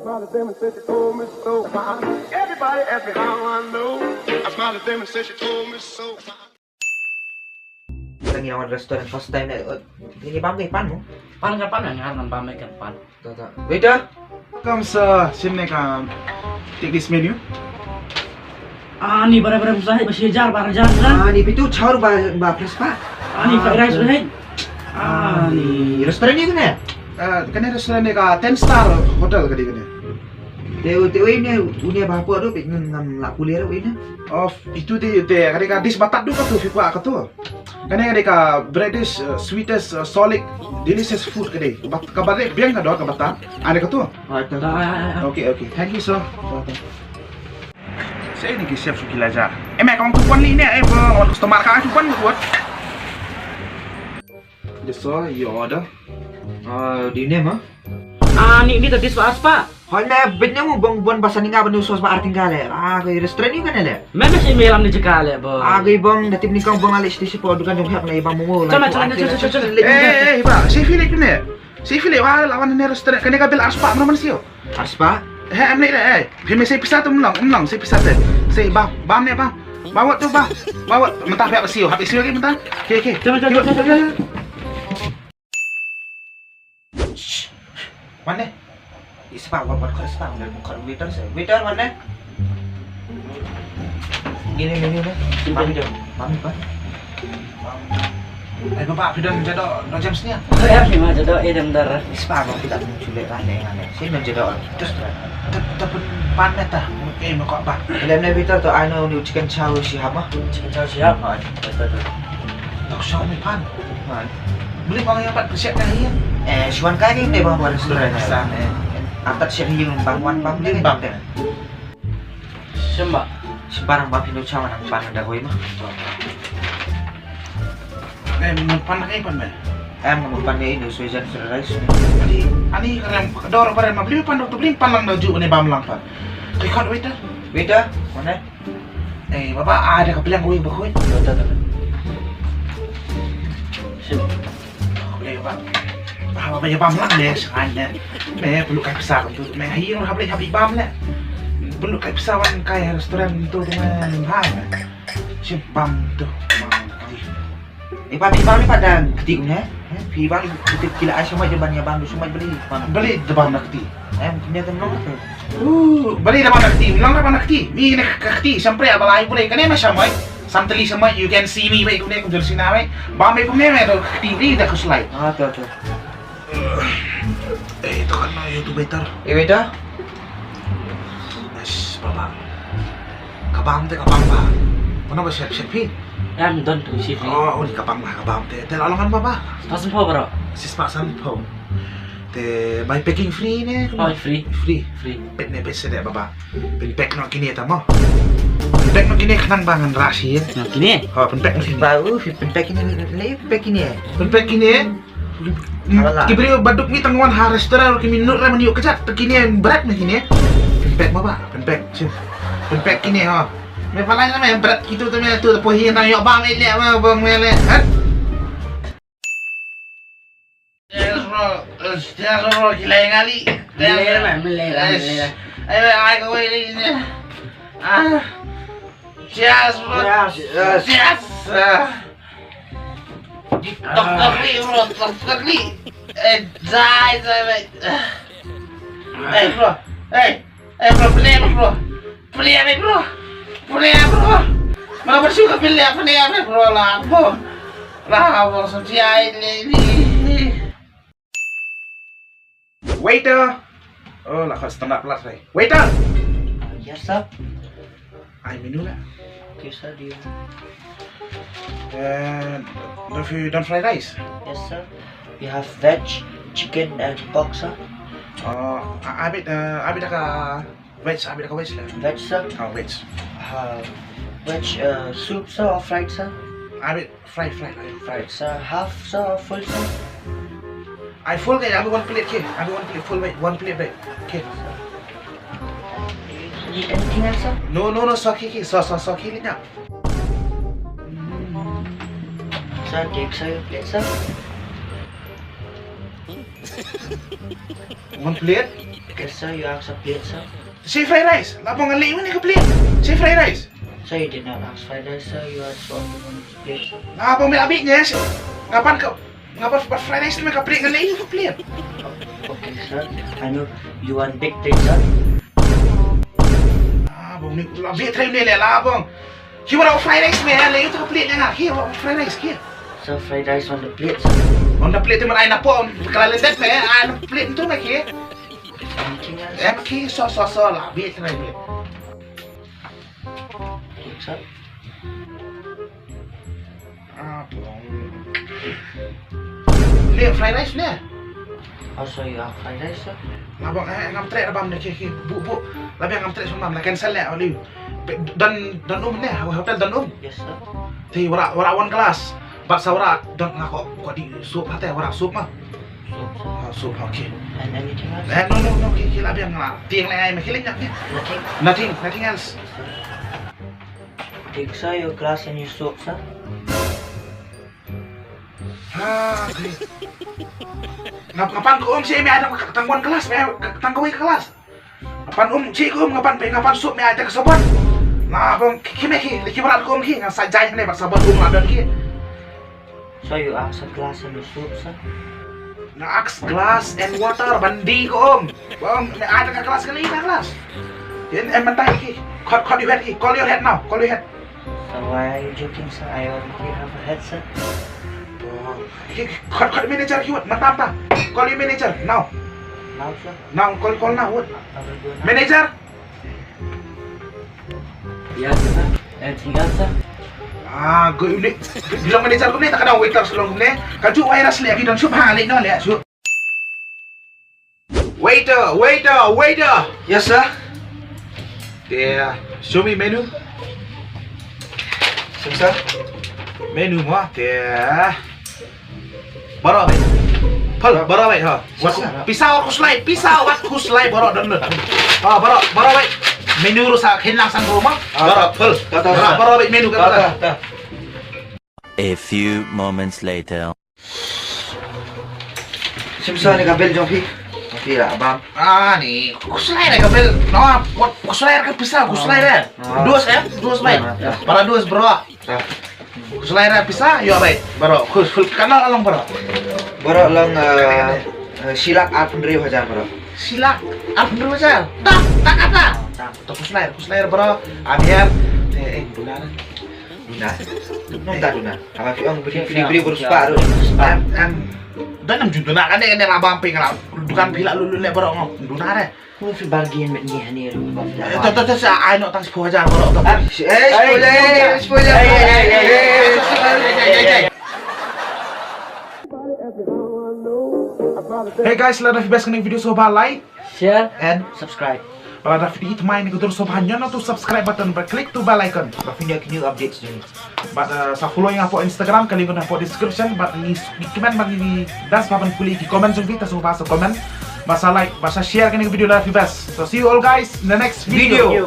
smiled at them and said she told me so. Everybody asked me how I know. I smiled at them and said she told me so. Lagi awal restoran first time ini bam ke pan mo? Pan ka pan nga bam ke pan. Waiter, Come sir, sini kan. Take this menu. Ani bara-bara musahid ba siya jar bara jar na. ni pitu chaur ba fresh pa. Ani fried rice musahid. Ani Restoran ni kan? Kani restoran ni ka 10 star hotel kadi kani. Teu ini unia bapak tu ngam lak kuliah tu ini. Of itu di kadi ka dish batat du ka tu fikwa ka tu. Kani ka bread dish sweetest solid delicious food kadi. Kabare biang ka do ka batat. Ada ka tu. Okay. Thank you sir. Saya ni chef Suki Lajar. Mek kamu kuan ni ni customer ka kuan buat. Yes sir, your order. Di name ah. Ani tadi soal apa? Hala bednya mo bang buan basa ni nga banu sos ba arting gale. Kay restoran ni kan le. Memang si melam ni jekale bo. Kay bang datip ni kang bang alis di si po dukan jong hak na ibang mo. Coba. Ba, saya feel ni. Saya feel wala lawan ni restoran kani ka bil aspa man siyo. Aspa? Amne le. Phim saya pisah tu umlang saya pisah tu. Saya bam ni bang. Bawa tu bang. Bawa mentah pihak siyo. Habis siyo lagi mentah. Okay. Coba. Mana? Ispa buat ispa dan bukan waiter saya. Waiter mana? Gini menu dah. Mami dah. Mami pak. Bapak sudah menjadi jam sini. Ya, memang jodoh edem darah. Ispa bang tidak menculik rane. Saya menjadi Terus dapat panet dah. Mungkin kok apa? Dalam waiter tu ano ni chicken chow siap mah. Chicken chow siap. Tak usah ni pan. Beli orang yang dapat persiapkan ini. Syuan kaya ni bang buat restoran. Besar Atat siya yung bangwan bang din bang din. Sembah. Sembarang bang Pinoy chawan ang panang dagoy mah. Pan kayak pan ba? Mau pan ni ini suijan rice. Ani karena dor karen mah beli pan dokter beli pan lang daju ni bam lang pan. Kau waiter. Waiter, mana? Bapak ada kepilang gue bakuin. Boleh bapak. Bapak ya bam lang deh sekanya. Perlu kayak besar tu. Hiyo habis bam lah. Perlu kayak pesawat kayak restoran tu dengan ham. Si bam tu. Bang ni pada ketiknya. Bang ketik kila ay semua jaban ya bang semua beli. Beli depan nakti. Punya temen tu. Beli depan nakti. Lang depan nakti. Ni nakti. Sampai abalai boleh. Kani macam mai. Samtali sama you can see me baik kemudian kunjur sini mai. Bam mai kemudian mai tu TV dah kesulai. Tu. Itu kan YouTube waiter. Waiter. Yes, bapak. Kabam ba? Mana ba siap pi? Em don tu si. Oh, ni kabam te. Te lalongan bapak. Pasan po bro. Sis pasan po. Te by packing free ne. Oh, free. Pet ne pet sede bapak. Pen pack no kini ta mo. Pack no kini kanang bangan rasi. Kini. Oh, pen pack no kini. Bau pack ini. Pen pack kini. Kibri baduk ni tangwan ha restoran kimi nur ra maniu kejat kini berat ni kini. Pen pack bapak. Pen pack kini ha. May palay na may berat gitu tu may tu pohin na yo bang ile bang mele. Yes bro, gilay ngali. Melera. Ay ko ini. Yes bro. Yes. Dokter Lee. Zai. Bro. Bro, beli bro. Mana bersyukur beli apa bro lah bro sosial ini. Waiter. Oh lah customer plus right. Waiter. Yes sir. Ay menu lah. Okay sir, do you? Don't fry rice. Yes sir. We have veg, chicken and pork sir. Abit ka veg lah. Veg sir. Veg. Veg soup sir or fried sir? Abit fry. Fried sir. Half sir or full sir? I full kaya one plate ke. One plate full right. One plate right. Okay. Need anything else sir? No, soki niya. Sir, take sir your plate sir. One plate. Okay, sir, you ask a plate, sir. Say fried rice. Lapang ngali mo ni ka plate. Say fried rice. Sir, you did not ask fried rice, sir. You asked for one plate. Lapang may abi niya. Ngapan fried rice na ka plate ngali ka plate. Okay, sir. I know you want big plate, sir. Labang ni labi try ni labang. Hiwala fried rice me ngali ka plate nga. Hiwala fried rice kia. Sir, fried rice on the plate, sir. On the plate man ay na po. Kalalendet me ay na plate nito na kia. Anything else? Kia so labi try ni. Okay, sir. Lihat fried rice ni. Also, you have fried rice, sir. Labang ngam try abam ni kia. Bu. Labi ngam try sumam na cancel ya oli. Dan ni hotel dan Yes, sir. Thì wara one glass. But sa wara don't ngako ko di soup hate wara soup mah. Soup, sir. Soup okay. And anything else? No, kila biang la. Tiang lai me kilin yak. Nothing? Nothing else. Take, sir, your glass and your soap, sir. Okay. Ngapan ko si me ada tangguan kelas me tanggawi kelas. Ngapan si ko ngapan soup me ada kesabon. Nah, bang kime ki wara ko ki sajay ne bak sabon ladan ki. So you ask a glass and your soup, sir. Aks glass and water bandi ko Bang, ada ka kelas kali na kelas. Yan mentah ki. Call your head ki. Call your head now. Call your head. So why are you joking, sir? I already have a head, sir. Call manager ki wat matam ta. Call your manager now. Now, sir. Now call now what? I will go now. Manager. Yes, sir. Anything else, sir? Go ini. Bilang manager ko ni tak ada waiter selong ni. Kaju virus lagi dan sup halik no le sup. Waiter. Yes, sir. There. Show me menu. Sir. Menu mo. There. Baro be. Baro be ha. Pisau aku slide baro dan. Baro be. Menu rusak hinlang sang rumah. Baro be menu ka. A few moments later. Simsa ni kabel jong pi. Pi lah abang. Ni. Kuslide ka bel. No, kuslide ka pisau, kuslide. Dua slide. Para dua bro. Kuslide pisau, yo baik. Baro, full kanal alang baro. Boro lang silak 8,000 bro. Silak 8,000. Tak kata. Tak kuslide bro. Abiar dunar. Nunda duna. Ama fi ang beri burus paru. Dan nam junto nak kan dia labang ping lah. Dukan pila lulu le bro ngom. Dunar eh. Who fi bargain with me hani ru? Tuh saya ai nak tang 10,000 bro. Hey guys, selain dari best video sobat like Share and subscribe. kalau ada video itu main ikut sobat hanya tu subscribe button klik tu bell icon. Para video new updates ni. But sa follow yang apa Instagram kali guna apa description but ni comment bagi das papan kuli di comment jom kita semua bahasa comment. Basa like, basa share kan video dari best. So see you all guys in the next video.